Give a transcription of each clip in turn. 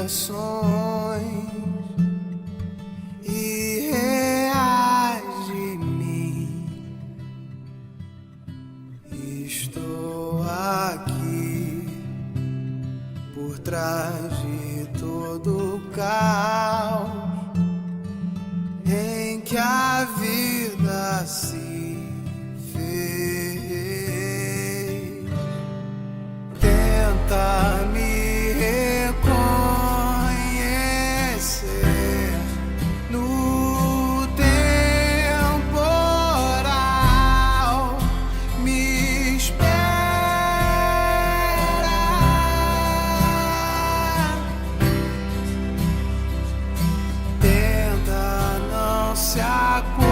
expressões irreais de mim. Estou aqui por trás de todo o caos em que a vida se fez. Tenta me reconhecer no temporal. Me espera. Tenta não se acostumar.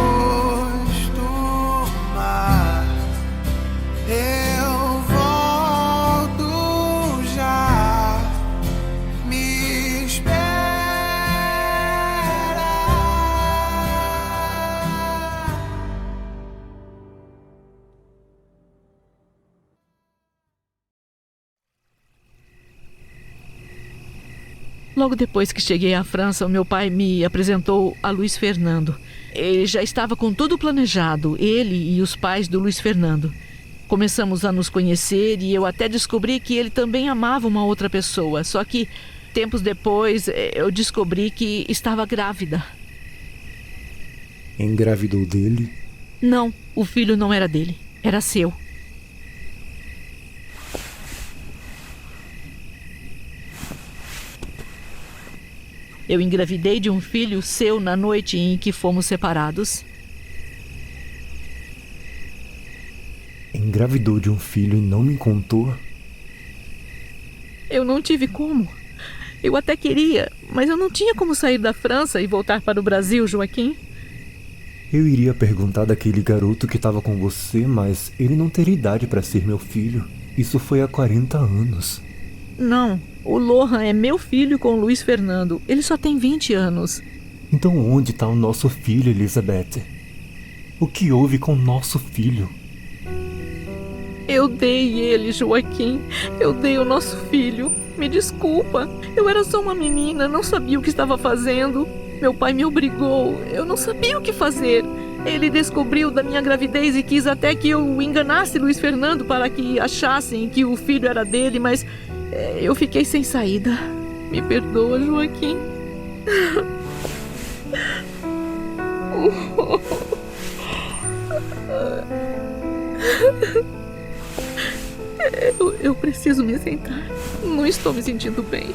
Eu volto já. Me espera. Logo depois que cheguei à França, o meu pai me apresentou a Luiz Fernando. Ele já estava com tudo planejado, ele e os pais do Luiz Fernando. Começamos a nos conhecer e eu até descobri que ele também amava uma outra pessoa. Só que, tempos depois, eu descobri que estava grávida. Engravidou dele? Não, o filho não era dele, era seu. Eu engravidei de um filho seu na noite em que fomos separados. Engravidou de um filho e não me contou? Eu não tive como. Eu até queria, mas eu não tinha como sair da França e voltar para o Brasil, Joaquim. Eu iria perguntar daquele garoto que estava com você, mas ele não teria idade para ser meu filho. Isso foi há 40 anos. Não, o Lohan é meu filho com o Luiz Fernando. Ele só tem 20 anos. Então onde está o nosso filho, Elizabeth? O que houve com o nosso filho? Eu dei ele, Joaquim. Eu dei o nosso filho. Me desculpa. Eu era só uma menina, não sabia o que estava fazendo. Meu pai me obrigou. Eu não sabia o que fazer. Ele descobriu da minha gravidez e quis até que eu enganasse Luiz Fernando para que achassem que o filho era dele, mas eu fiquei sem saída. Me perdoa, Joaquim. Eu preciso me sentar. Não estou me sentindo bem.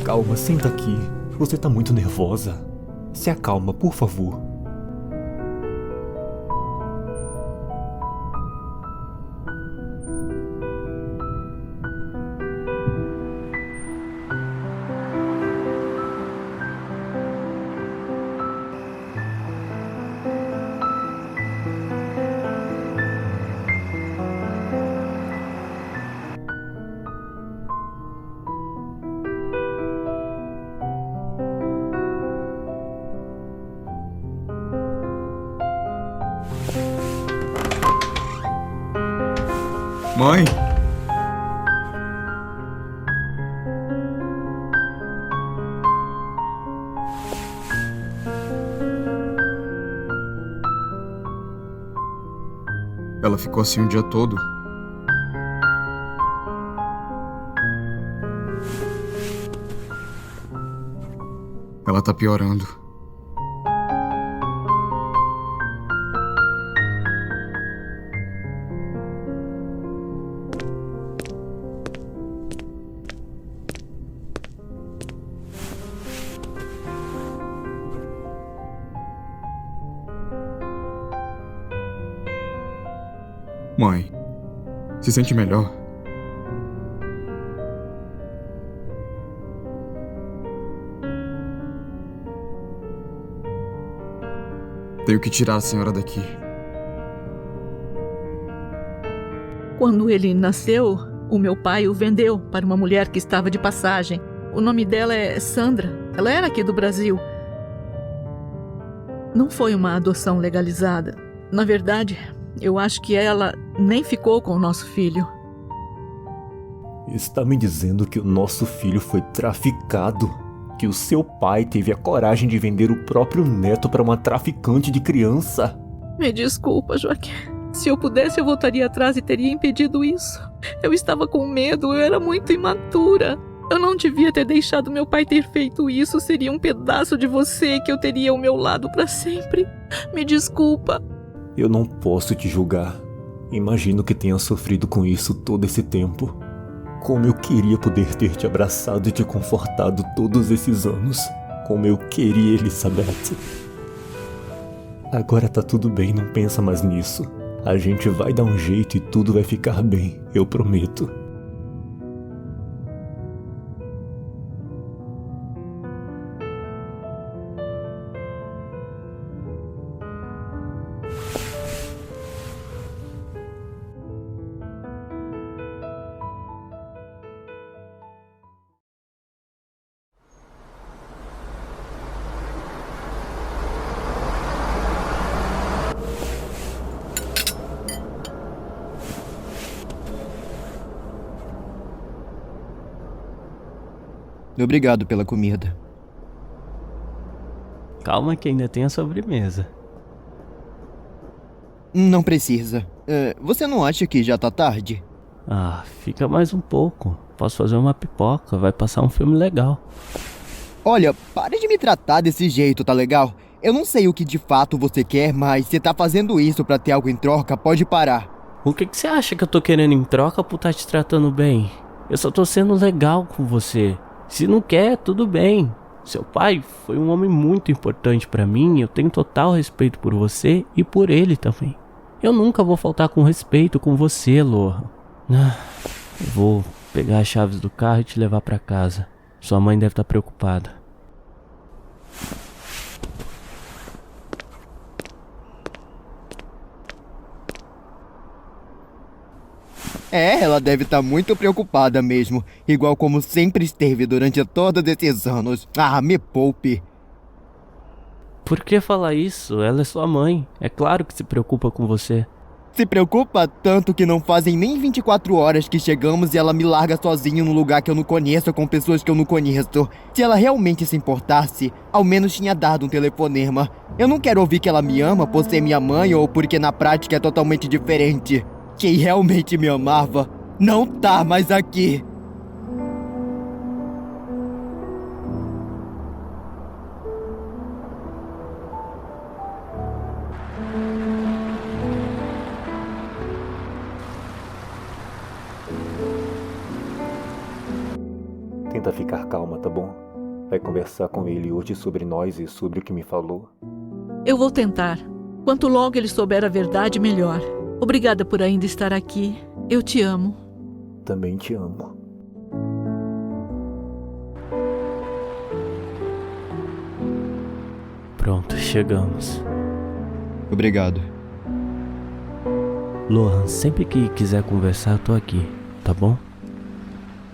Calma, senta aqui. Você tá muito nervosa. Se acalma, por favor. Mãe? Ela ficou assim o dia todo. Ela tá piorando. Mãe, se sente melhor? Tenho que tirar a senhora daqui. Quando ele nasceu, o meu pai o vendeu para uma mulher que estava de passagem. O nome dela é Sandra. Ela era aqui do Brasil. Não foi uma adoção legalizada. Na verdade, eu acho que ela nem ficou com o nosso filho. Está me dizendo que o nosso filho foi traficado? Que o seu pai teve a coragem de vender o próprio neto para uma traficante de criança? Me desculpa, Joaquim. Se eu pudesse, eu voltaria atrás e teria impedido isso. Eu estava com medo, eu era muito imatura. Eu não devia ter deixado meu pai ter feito isso. Seria um pedaço de você que eu teria ao meu lado para sempre. Me desculpa. Eu não posso te julgar. Imagino que tenha sofrido com isso todo esse tempo. Como eu queria poder ter te abraçado e te confortado todos esses anos. Como eu queria, Elizabeth. Agora tá tudo bem, não pensa mais nisso. A gente vai dar um jeito e tudo vai ficar bem, eu prometo. Obrigado pela comida. Calma que ainda tem a sobremesa. Não precisa. Você não acha que já tá tarde? Ah, fica mais um pouco. Posso fazer uma pipoca, vai passar um filme legal. Olha, pare de me tratar desse jeito, tá legal? Eu não sei o que de fato você quer, mas se tá fazendo isso pra ter algo em troca, pode parar. O que você acha que eu tô querendo em troca por estar te tratando bem? Eu só tô sendo legal com você. Se não quer, tudo bem. Seu pai foi um homem muito importante pra mim. Eu tenho total respeito por você e por ele também. Eu nunca vou faltar com respeito com você, Lohan. Eu vou pegar as chaves do carro e te levar pra casa. Sua mãe deve estar preocupada. Ela deve estar muito preocupada mesmo, igual como sempre esteve durante todos esses anos. Ah, me poupe. Por que falar isso? Ela é sua mãe. É claro que se preocupa com você. Se preocupa tanto que não fazem nem 24 horas que chegamos e ela me larga sozinho num lugar que eu não conheço com pessoas que eu não conheço. Se ela realmente se importasse, ao menos tinha dado um telefonema. Eu não quero ouvir que ela me ama por ser minha mãe ou porque na prática é totalmente diferente. Quem realmente me amava não tá mais aqui. Tenta ficar calma, tá bom? Vai conversar com ele hoje sobre nós e sobre o que me falou. Eu vou tentar. Quanto logo ele souber a verdade, melhor. Obrigada por ainda estar aqui. Eu te amo. Também te amo. Pronto, chegamos. Obrigado. Lohan, sempre que quiser conversar, eu tô aqui, tá bom?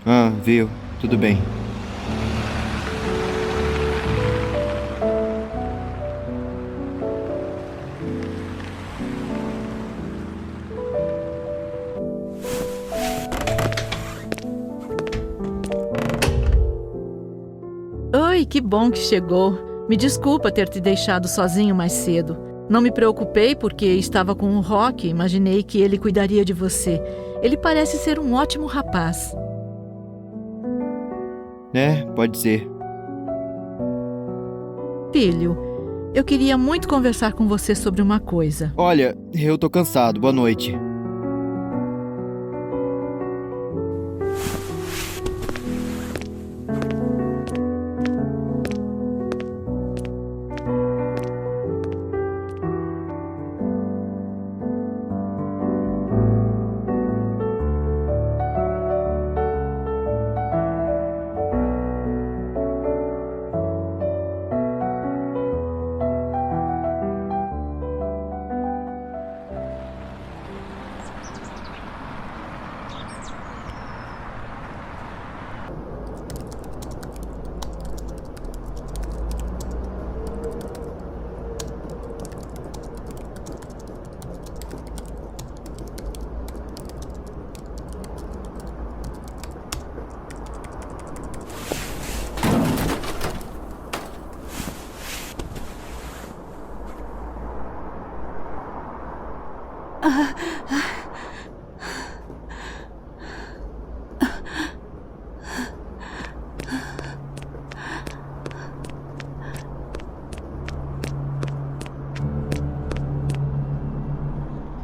Ah, viu? Tudo bem. Oi, que bom que chegou. Me desculpa ter te deixado sozinho mais cedo. Não me preocupei porque estava com o Rock e imaginei que ele cuidaria de você. Ele parece ser um ótimo rapaz. Pode ser. Filho, eu queria muito conversar com você sobre uma coisa. Olha, eu tô cansado. Boa noite.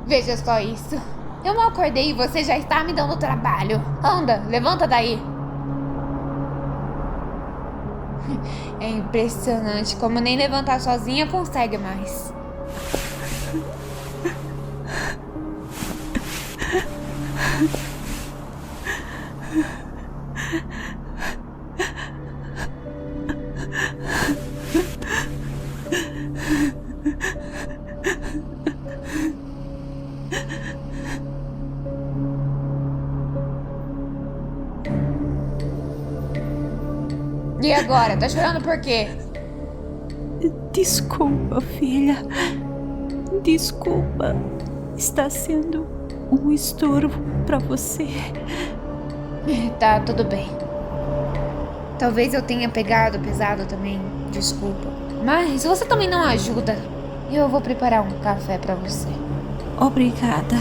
Veja só isso. Eu mal acordei e você já está me dando trabalho. Anda, levanta daí. É impressionante como nem levantar sozinha consegue mais. E agora? Tá chorando por quê? Desculpa, filha. Desculpa. Está sendo um estorvo pra você. Tá, tudo bem. Talvez eu tenha pegado pesado também. Desculpa. Mas você também não ajuda. Eu vou preparar um café pra você. Obrigada.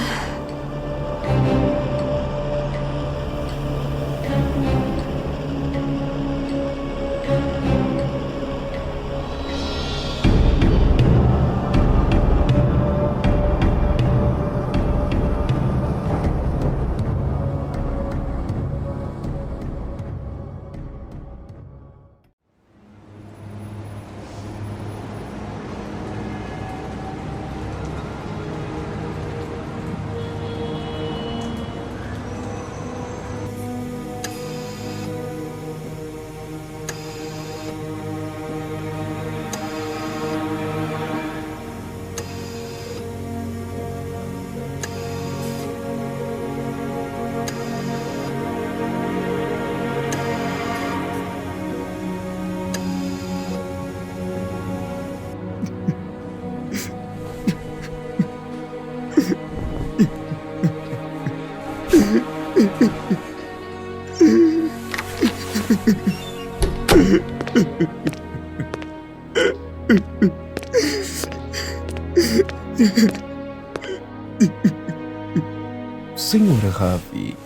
Senhora Ravi,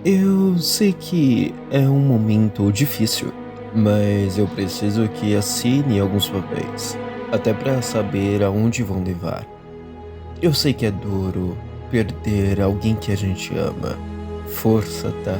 eu sei que é um momento difícil, mas eu preciso que assine alguns papéis, até para saber aonde vão levar. Eu sei que é duro perder alguém que a gente ama. Força, tá?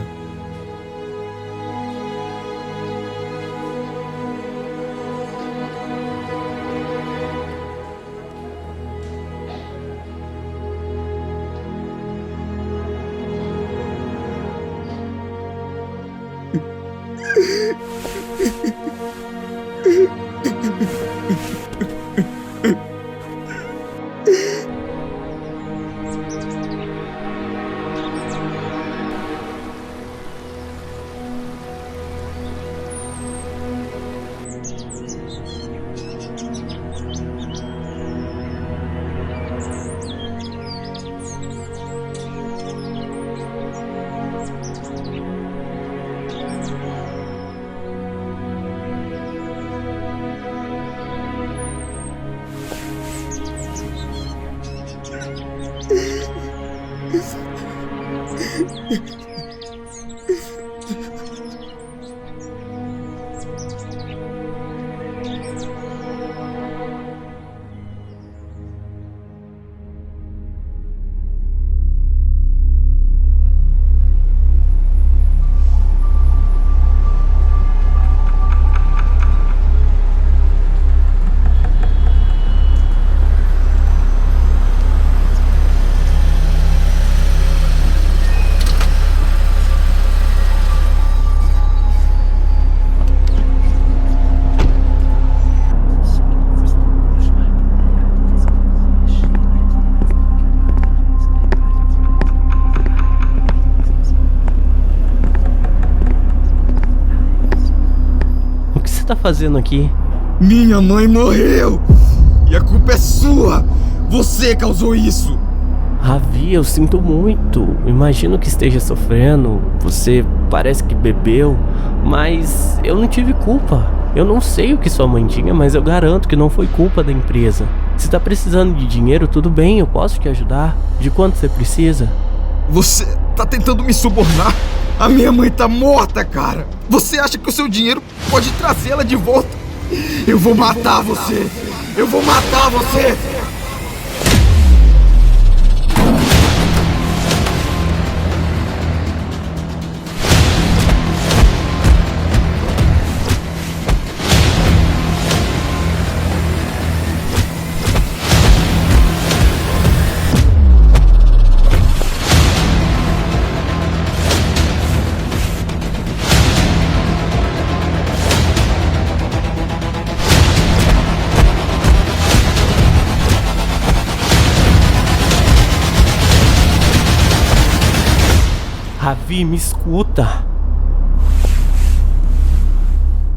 O que você tá fazendo aqui? Minha mãe morreu! E a culpa é sua! Você causou isso! Ravi, eu sinto muito. Imagino que esteja sofrendo. Você parece que bebeu, mas eu não tive culpa. Eu não sei o que sua mãe tinha, mas eu garanto que não foi culpa da empresa. Se tá precisando de dinheiro, tudo bem, eu posso te ajudar. De quanto você precisa? Você tá tentando me subornar? A minha mãe tá morta, cara! Você acha que o seu dinheiro pode trazê-la de volta? Eu vou matar você! Eu vou matar você! Ravi, me escuta.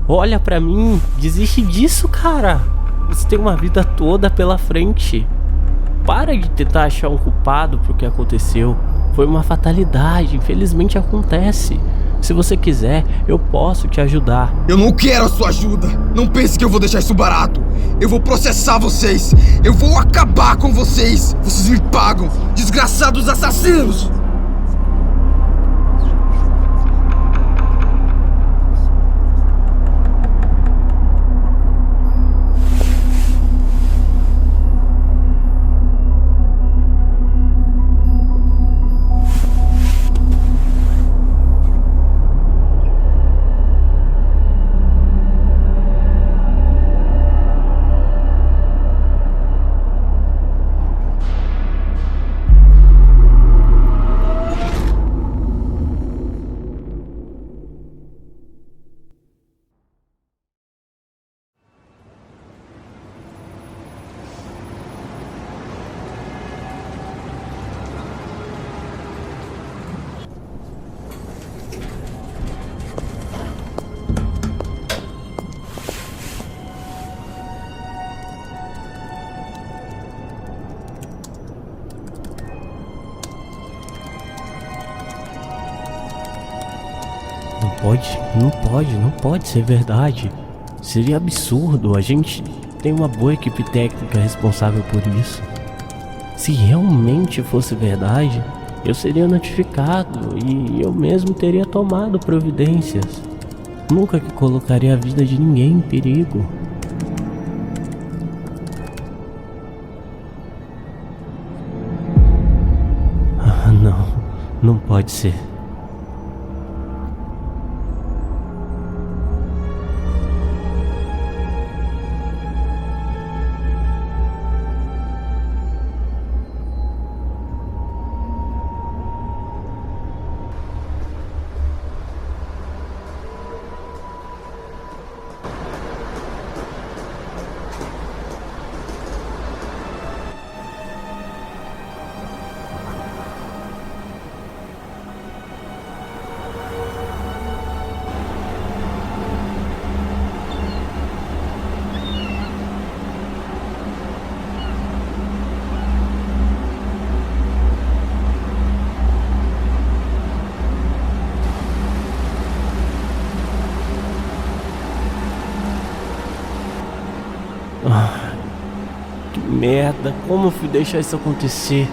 Olha pra mim, desiste disso, cara. Você tem uma vida toda pela frente. Para de tentar achar um culpado pro que aconteceu. Foi uma fatalidade, infelizmente acontece. Se você quiser, eu posso te ajudar. Eu não quero a sua ajuda. Não pense que eu vou deixar isso barato. Eu vou processar vocês. Eu vou acabar com vocês. Vocês me pagam, desgraçados assassinos. Não pode ser verdade. Seria absurdo, a gente tem uma boa equipe técnica responsável por isso. Se realmente fosse verdade, eu seria notificado e eu mesmo teria tomado providências. Nunca que colocaria a vida de ninguém em perigo. Ah, não pode ser. Que merda, como eu fui deixar isso acontecer?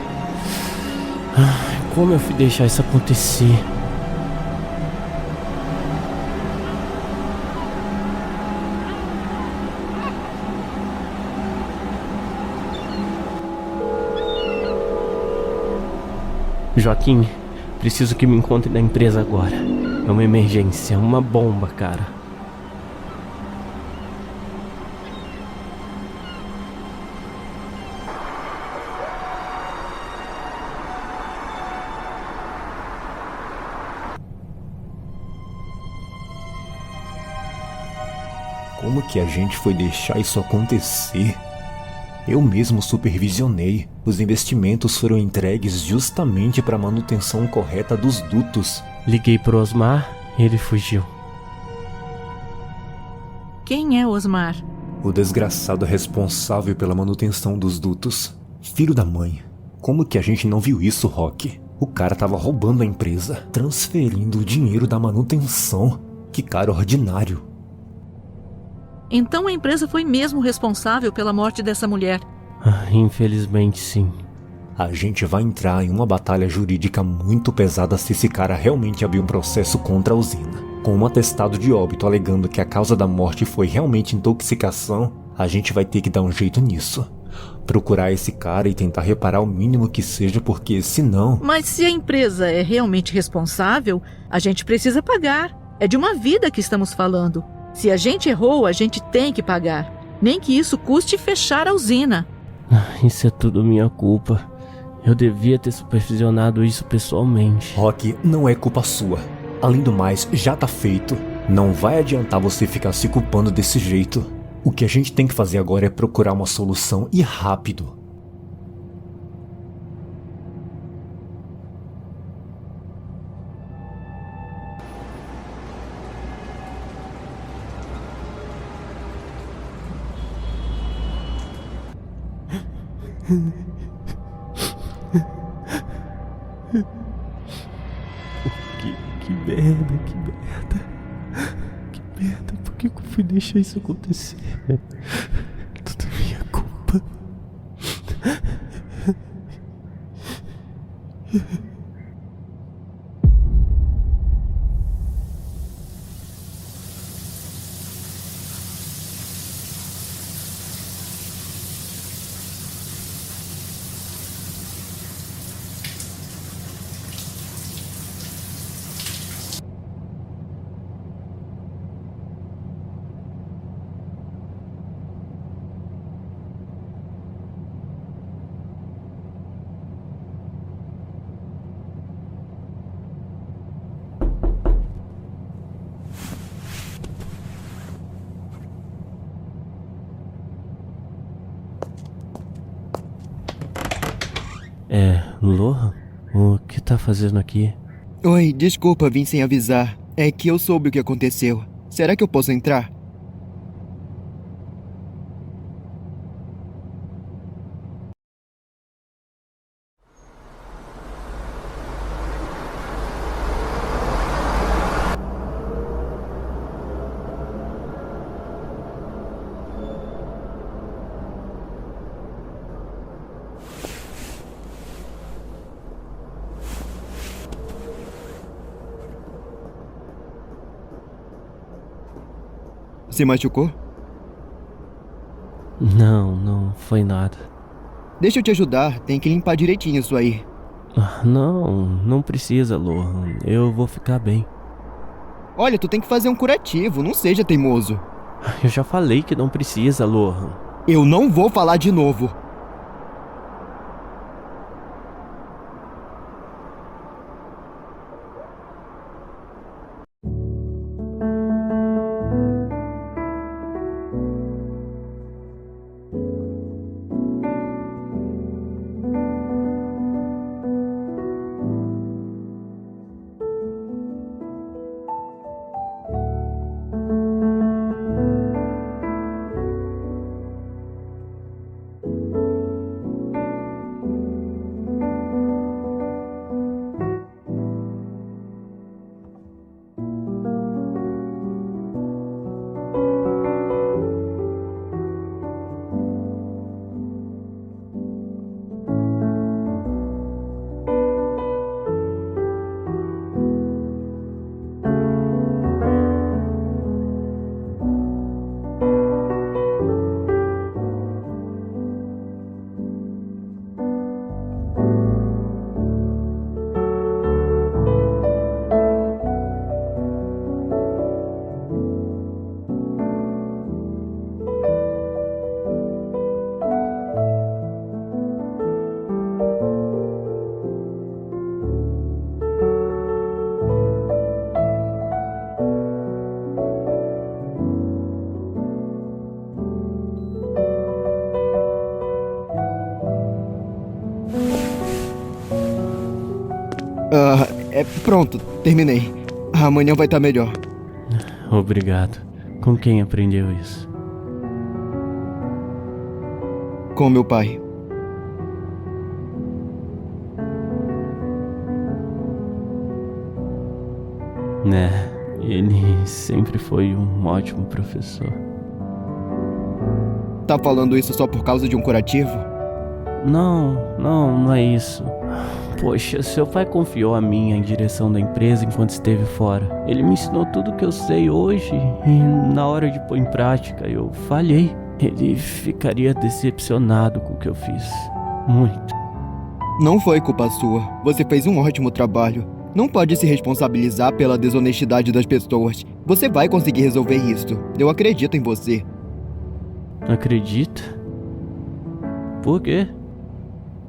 Como eu fui deixar isso acontecer? Joaquim, preciso que me encontre na empresa agora. É uma emergência, uma bomba, cara. Como que a gente foi deixar isso acontecer? Eu mesmo supervisionei. Os investimentos foram entregues justamente para a manutenção correta dos dutos. Liguei pro Osmar, ele fugiu. Quem é Osmar? O desgraçado responsável pela manutenção dos dutos. Filho da mãe. Como que a gente não viu isso, Rock? O cara tava roubando a empresa, transferindo o dinheiro da manutenção. Que cara ordinário. Então a empresa foi mesmo responsável pela morte dessa mulher. Infelizmente, sim. A gente vai entrar em uma batalha jurídica muito pesada se esse cara realmente abrir um processo contra a usina. Com um atestado de óbito alegando que a causa da morte foi realmente intoxicação, a gente vai ter que dar um jeito nisso. Procurar esse cara e tentar reparar o mínimo que seja, porque senão... Mas se a empresa é realmente responsável, a gente precisa pagar. É de uma vida que estamos falando. Se a gente errou, a gente tem que pagar. Nem que isso custe fechar a usina. Isso é tudo minha culpa. Eu devia ter supervisionado isso pessoalmente. Rock, não é culpa sua. Além do mais, já tá feito. Não vai adiantar você ficar se culpando desse jeito. O que a gente tem que fazer agora é procurar uma solução e rápido. Que merda, que merda. Que merda, por que eu fui deixar isso acontecer? Tudo minha culpa. Lohan? O que tá fazendo aqui? Oi, desculpa, vim sem avisar. É que eu soube o que aconteceu. Será que eu posso entrar? Se machucou? Não foi nada. Deixa eu te ajudar, tem que limpar direitinho isso aí. Não precisa, Lohan. Eu vou ficar bem. Olha, tu tem que fazer um curativo, não seja teimoso. Eu já falei que não precisa, Lohan. Eu não vou falar de novo. Pronto, terminei. Amanhã vai estar melhor. Obrigado. Com quem aprendeu isso? Com meu pai. Ele sempre foi um ótimo professor. Tá falando isso só por causa de um curativo? Não é isso. Poxa, seu pai confiou a mim em direção da empresa enquanto esteve fora. Ele me ensinou tudo que eu sei hoje e na hora de pôr em prática eu falhei. Ele ficaria decepcionado com o que eu fiz. Muito. Não foi culpa sua. Você fez um ótimo trabalho. Não pode se responsabilizar pela desonestidade das pessoas. Você vai conseguir resolver isso. Eu acredito em você. Acredita? Por quê?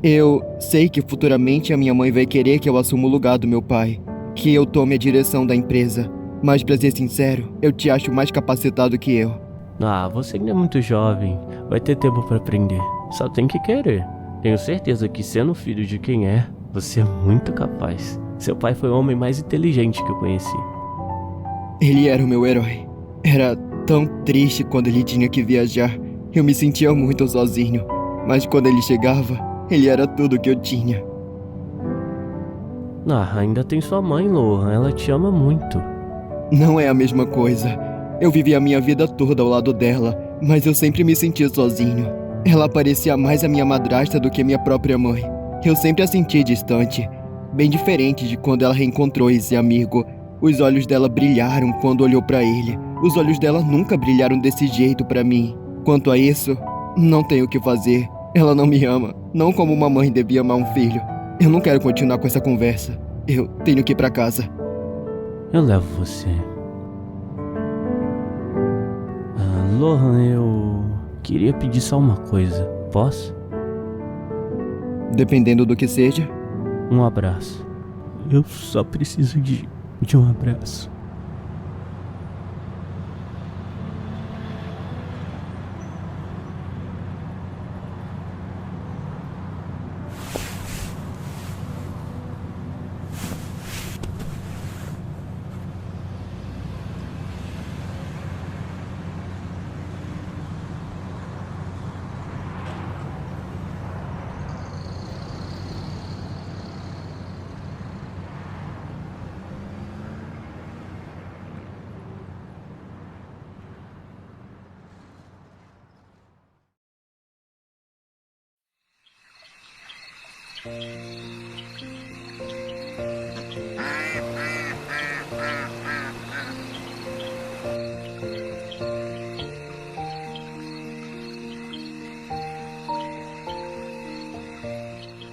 Eu sei que futuramente a minha mãe vai querer que eu assuma o lugar do meu pai, que eu tome a direção da empresa. Mas pra ser sincero, eu te acho mais capacitado que eu. Ah, você ainda é muito jovem. Vai ter tempo pra aprender. Só tem que querer. Tenho certeza que sendo filho de quem é, você é muito capaz. Seu pai foi o homem mais inteligente que eu conheci. Ele era o meu herói. Era tão triste quando ele tinha que viajar. Eu me sentia muito sozinho. Mas quando ele chegava, ele era tudo que eu tinha. Ah, ainda tem sua mãe, Lohan. Ela te ama muito. Não é a mesma coisa. Eu vivi a minha vida toda ao lado dela, mas eu sempre me senti sozinho. Ela parecia mais a minha madrasta do que a minha própria mãe. Eu sempre a senti distante, bem diferente de quando ela reencontrou esse amigo. Os olhos dela brilharam quando olhou pra ele. Os olhos dela nunca brilharam desse jeito pra mim. Quanto a isso, não tenho o que fazer. Ela não me ama, não como uma mãe devia amar um filho. Eu não quero continuar com essa conversa. Eu tenho que ir pra casa. Eu levo você. Lohan, eu queria pedir só uma coisa. Posso? Dependendo do que seja. Um abraço. Eu só preciso de um abraço.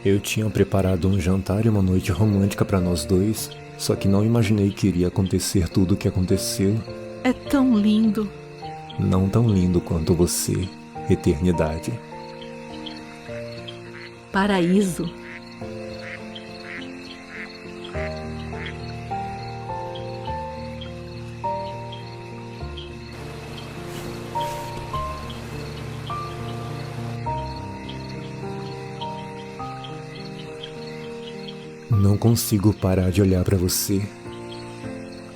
Eu tinha preparado um jantar e uma noite romântica para nós dois, só que não imaginei que iria acontecer tudo o que aconteceu. É tão lindo. Não tão lindo quanto você, eternidade. Paraíso. Não consigo parar de olhar pra você.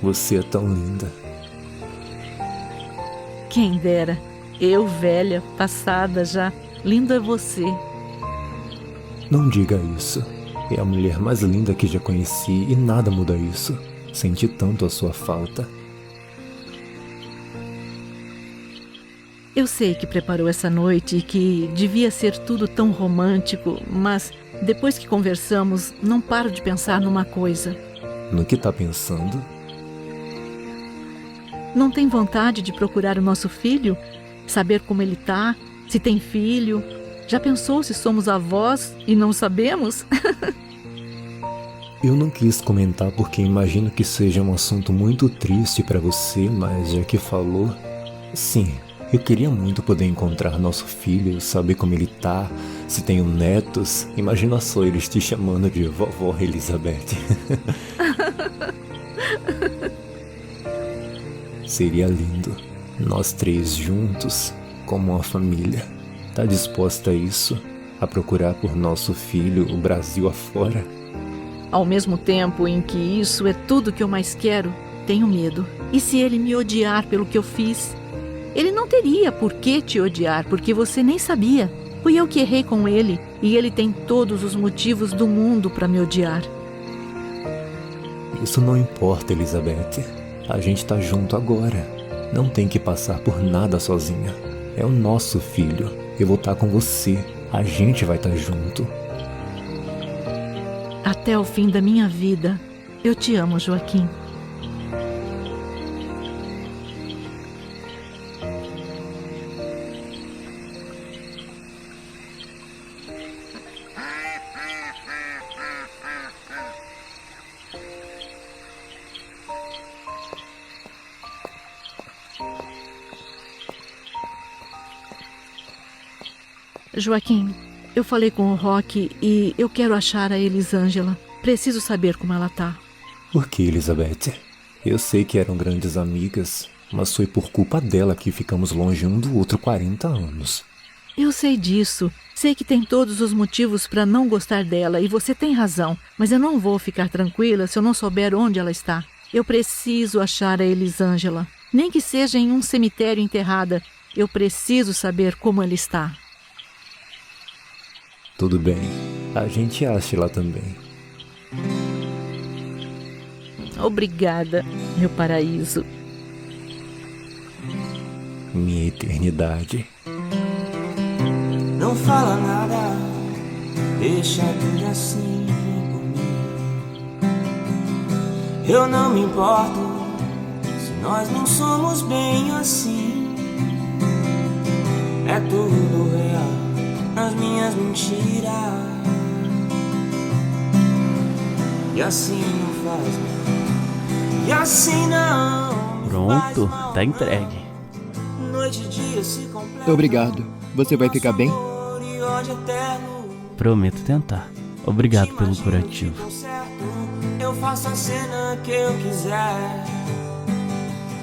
Você é tão linda. Quem dera. Eu, velha, passada já. Lindo é você. Não diga isso. É a mulher mais linda que já conheci e nada muda isso. Senti tanto a sua falta. Eu sei que preparou essa noite e que devia ser tudo tão romântico, mas depois que conversamos, não paro de pensar numa coisa. No que tá pensando? Não tem vontade de procurar o nosso filho? Saber como ele tá? Se tem filho? Já pensou se somos avós e não sabemos? Eu não quis comentar porque imagino que seja um assunto muito triste pra você, mas já que falou... Sim, eu queria muito poder encontrar nosso filho, saber como ele tá, se tenho netos. Imagina só eles te chamando de vovó Elizabeth. Seria lindo. Nós três juntos, como uma família. Tá disposta a isso? A procurar por nosso filho o Brasil afora? Ao mesmo tempo em que isso é tudo que eu mais quero, tenho medo. E se ele me odiar pelo que eu fiz? Ele não teria por que te odiar, porque você nem sabia. Fui eu que errei com ele, e ele tem todos os motivos do mundo para me odiar. Isso não importa, Elizabeth. A gente tá junto agora. Não tem que passar por nada sozinha. É o nosso filho. Eu vou estar com você. A gente vai estar junto. Até o fim da minha vida, eu te amo, Joaquim. Joaquim, eu falei com o Rock e eu quero achar a Elisângela. Preciso saber como ela tá. Por que, Elizabeth? Eu sei que eram grandes amigas, mas foi por culpa dela que ficamos longe um do outro 40 anos. Eu sei disso. Sei que tem todos os motivos para não gostar dela e você tem razão. Mas eu não vou ficar tranquila se eu não souber onde ela está. Eu preciso achar a Elisângela. Nem que seja em um cemitério enterrada. Eu preciso saber como ela está. Tudo bem. A gente acha lá também. Obrigada, meu paraíso. Minha eternidade. Não fala nada, deixa tudo assim por mim. Eu não me importo se nós não somos bem assim. É tudo real nas minhas mentiras. E assim não faz mal. E assim não. Pronto, tá entregue. Noite e dia se completam. Obrigado. Você vai ficar bem? Prometo tentar. Obrigado pelo curativo. Eu faço a cena que eu quiser.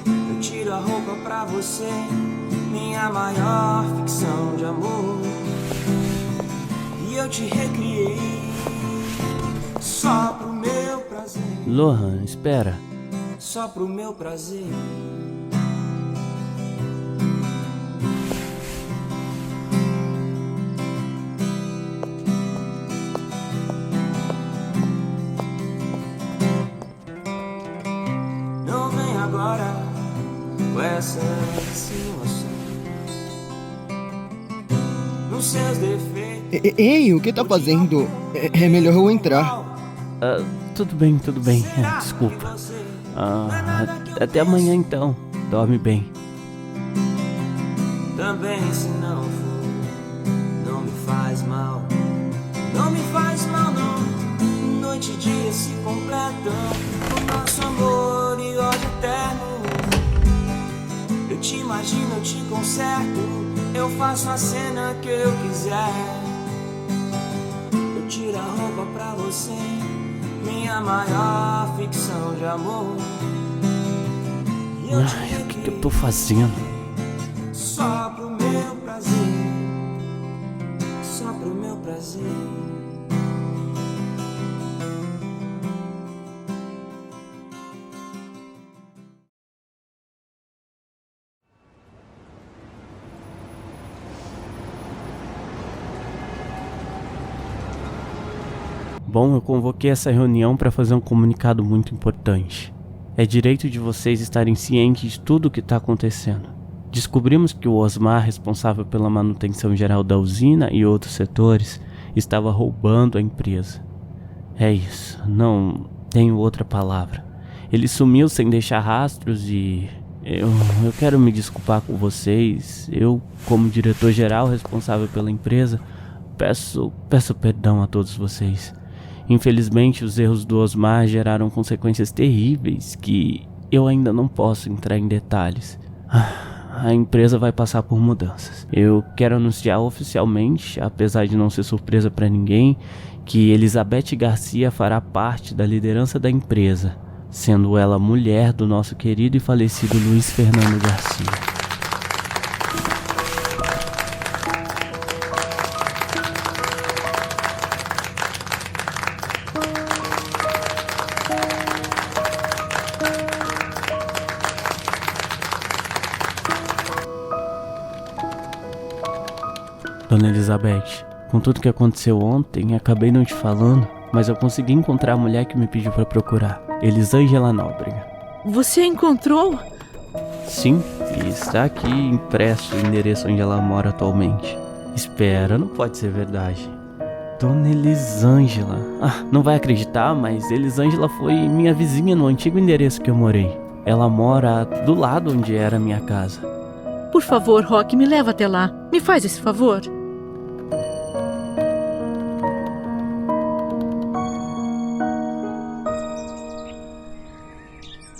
Eu tiro a roupa pra você, minha maior ficção de amor. E eu te recriei só pro meu prazer. Lohan, espera. Só pro meu prazer. Não vem agora com essa insinuação. Nos seus defeitos. Ei, o que tá fazendo? É melhor eu entrar. Tudo bem, tudo bem. Desculpa. Até amanhã então. Dorme bem. Também se não for, não me faz mal. Não me faz mal não. Noite e dia se completam. O nosso amor e ódio eterno. Eu te imagino, eu te conserto. Eu faço a cena que eu quiser. Eu tiro a roupa pra você, minha maior ficção de amor. E eu te Ai, o que eu tô fazendo? só pro meu prazer. Só pro meu prazer. Bom, eu convoquei essa reunião para fazer um comunicado muito importante. É direito de vocês estarem cientes de tudo o que está acontecendo. Descobrimos que o Osmar, responsável pela manutenção geral da usina e outros setores, estava roubando a empresa. É isso, não tenho outra palavra. Ele sumiu sem deixar rastros e... Eu quero me desculpar com vocês. Eu, como diretor-geral responsável pela empresa, peço perdão a todos vocês. Infelizmente, os erros do Osmar geraram consequências terríveis que eu ainda não posso entrar em detalhes. A empresa vai passar por mudanças. Eu quero anunciar oficialmente, apesar de não ser surpresa para ninguém, que Elizabeth Garcia fará parte da liderança da empresa, sendo ela mulher do nosso querido e falecido Luiz Fernando Garcia. Dona Elizabeth, com tudo que aconteceu ontem, acabei não te falando, mas eu consegui encontrar a mulher que me pediu para procurar, Elisângela Nóbrega. Você a encontrou? Sim, E está aqui impresso o endereço onde ela mora atualmente. Espera, não pode ser verdade. Dona Elisângela. Não vai acreditar, mas Elisângela foi minha vizinha no antigo endereço que eu morei. Ela mora do lado onde era a minha casa. Por favor, Rock, me leva até lá. Me faz esse favor.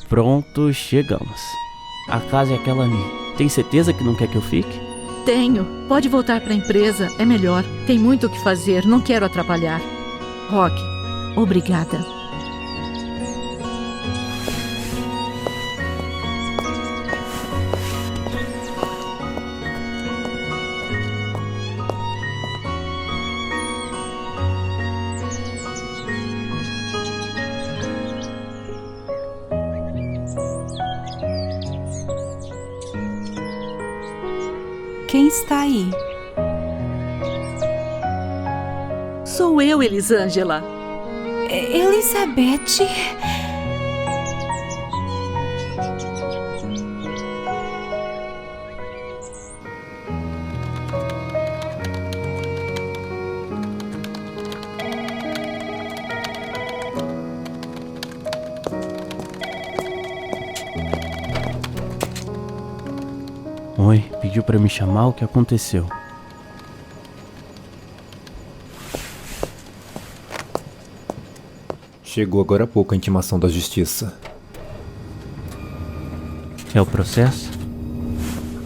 Pronto, chegamos. A casa é aquela ali. Tem certeza que não quer que eu fique? Tenho. Pode voltar para a empresa, é melhor. Tem muito o que fazer, não quero atrapalhar. Rock, obrigada. Quem está aí? Sou eu, Elisângela. Elizabeth? Oi, pediu pra me chamar, o que aconteceu? Chegou agora há pouco a intimação da justiça. É o processo?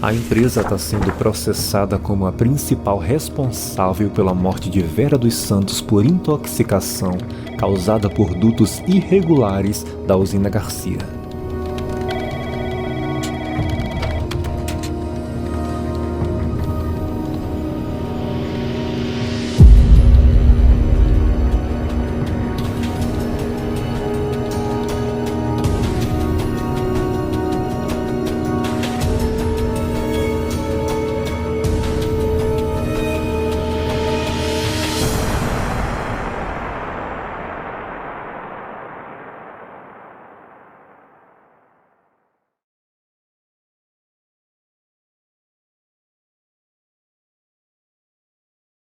A empresa está sendo processada como a principal responsável pela morte de Vera dos Santos por intoxicação causada por dutos irregulares da usina Garcia.